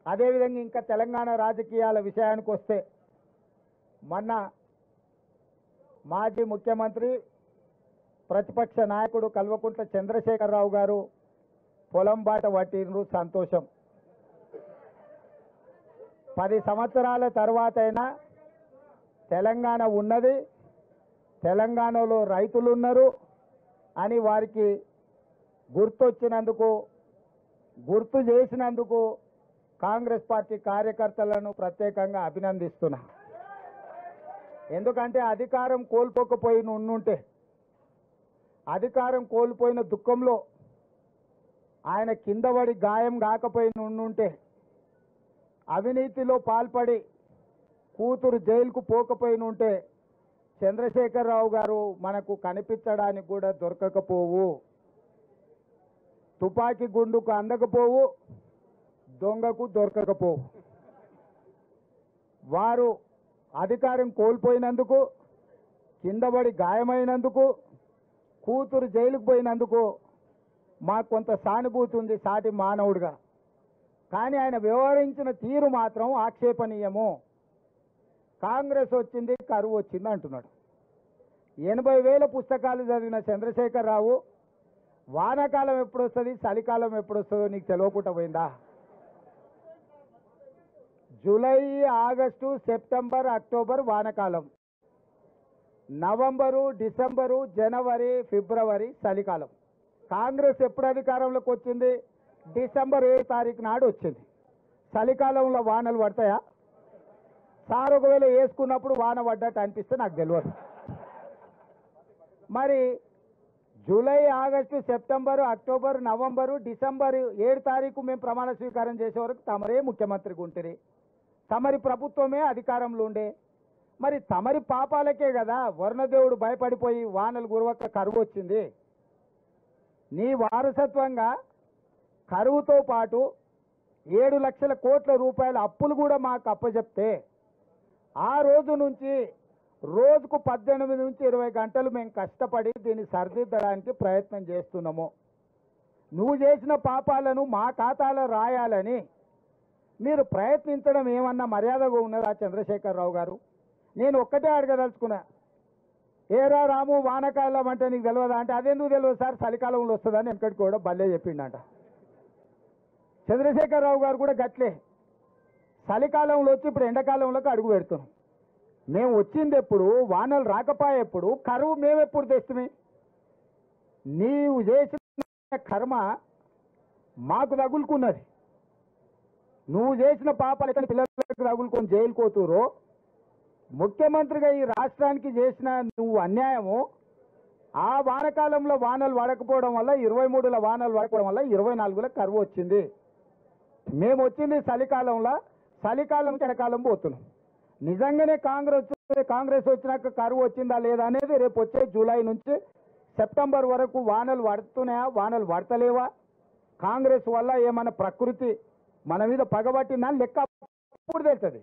అదేవిధంగా ఇంకా తెలంగాణ రాజకీయాల విషయానికి వస్తే మొన్న మాజీ ముఖ్యమంత్రి ప్రతిపక్ష నాయకుడు కల్వకుంట్ల చంద్రశేఖరరావు గారు పొలం బాట పట్టిండ్రు, సంతోషం. 10 సంవత్సరాల తర్వాత అయినా తెలంగాణ ఉన్నది, తెలంగాణలో రైతులు ఉన్నారు అని వారికి గుర్తొచ్చినందుకు, గుర్తు చేసినందుకు కాంగ్రెస్ పార్టీ కార్యకర్తలను ప్రత్యేకంగా అభినందిస్తున్నా. ఎందుకంటే అధికారం కోల్పోకపోయిన ఉండుంటే, అధికారం కోల్పోయిన దుఃఖంలో ఆయన కింద పడి గాయం కాకపోయిన ఉండుంటే, అవినీతిలో పాల్పడి కూతురు జైలుకు పోకపోయిన ఉంటే చంద్రశేఖరరావు గారు మనకు కనిపించడానికి కూడా దొరకకపోవు. తుపాకీ గుండుకు అందకపోవు, దొంగకు దొరకకపోవు. వారు అధికారం కోల్పోయినందుకు, కిందపడి గాయమైనందుకు, కూతురు జైలుకు పోయినందుకు మాకు కొంత సానుభూతి ఉంది సాటి మానవుడిగా. కానీ ఆయన వ్యవహరించిన తీరు మాత్రం ఆక్షేపణీయము. కాంగ్రెస్ వచ్చింది, కరువు వచ్చింది అంటున్నాడు. 80,000 పుస్తకాలు చదివిన చంద్రశేఖరరావు వానాకాలం ఎప్పుడు వస్తుంది, చలికాలం ఎప్పుడు వస్తుందో నీకు తెలియకుండా పోయిందా? జూలై, ఆగస్టు, సెప్టెంబర్, అక్టోబర్ వానకాలం, నవంబరు, డిసెంబరు, జనవరి, ఫిబ్రవరి చలికాలం. కాంగ్రెస్ ఎప్పుడు అధికారంలోకి వచ్చింది? డిసెంబర్ 7 తారీఖు నాడు వచ్చింది. చలికాలంలో వానలు పడతాయా? సార్ ఒకవేళ వేసుకున్నప్పుడు వాన పడ్డట్టు అనిపిస్తే నాకు తెలియదు. మరి July, August, September, October, November, December 7 తారీఖు మేము ప్రమాణ స్వీకారం చేసే వరకు తమరే ముఖ్యమంత్రిగా ఉంటుంది, తమరి ప్రభుత్వమే అధికారంలో ఉండే. మరి తమరి పాపాలకే కదా వరుణదేవుడు భయపడిపోయి వానలు గురవక కరువు వచ్చింది. నీ వారసత్వంగా కరువుతో పాటు 7 లక్షల కోట్ల రూపాయల అప్పులు కూడా మాకు అప్పచెప్తే, ఆ రోజు నుంచి రోజుకు 18 నుంచి 20 గంటలు మేము కష్టపడి దీన్ని సరిదిద్దడానికి ప్రయత్నం చేస్తున్నాము. నువ్వు చేసిన పాపాలను మా ఖాతాలో రాయాలని మీరు ప్రయత్నించడం ఏమన్నా మర్యాదగా ఉన్నదా చంద్రశేఖరరావు గారు? నేను ఒక్కటే అడగదలుచుకున్నా, ఏరా రాము వానకాలం అంటే నీకు తెలియదా అంటే, అదెందుకు తెలియదు సార్ చలికాలంలో వస్తుందని వెనకటికి కూడా భలే చెప్పిండట. చంద్రశేఖరరావు గారు కూడా గట్లే చలికాలంలో వచ్చి ఇప్పుడు ఎండాకాలంలోకి అడుగు పెడుతున్నాం. మేము వచ్చింది ఎప్పుడు, వానలు రాకపోయే ఎప్పుడు, కరువు మేమెప్పుడు తెస్తుమే? నీవు చేసిన కర్మ మాకు తగులుకున్నది. నువ్వు చేసిన పాపాలు ఎక్కడ పిల్లలకు తగులుకొని జైలు కోతురో, ముఖ్యమంత్రిగా ఈ రాష్ట్రానికి చేసిన నువ్వు అన్యాయము, ఆ వానకాలంలో వానలు పడకపోవడం వల్ల 23ల వానలు పడకపోవడం వల్ల 24ల కరువు వచ్చింది. మేము వచ్చింది చలికాలంలో, చలికాలం ఎండాకాలం పోతున్నాం. నిజంగానే కాంగ్రెస్ వచ్చినాక కరువు వచ్చిందా లేదా అనేది రేపు వచ్చే జూలై నుంచి సెప్టెంబర్ వరకు వానలు పడుతున్నాయా, వానలు పడతలేవా, కాంగ్రెస్ వల్ల ఏమన్నా ప్రకృతి మన మీద పగబట్టిందా లెక్క అప్పుడు తెలుస్తుంది.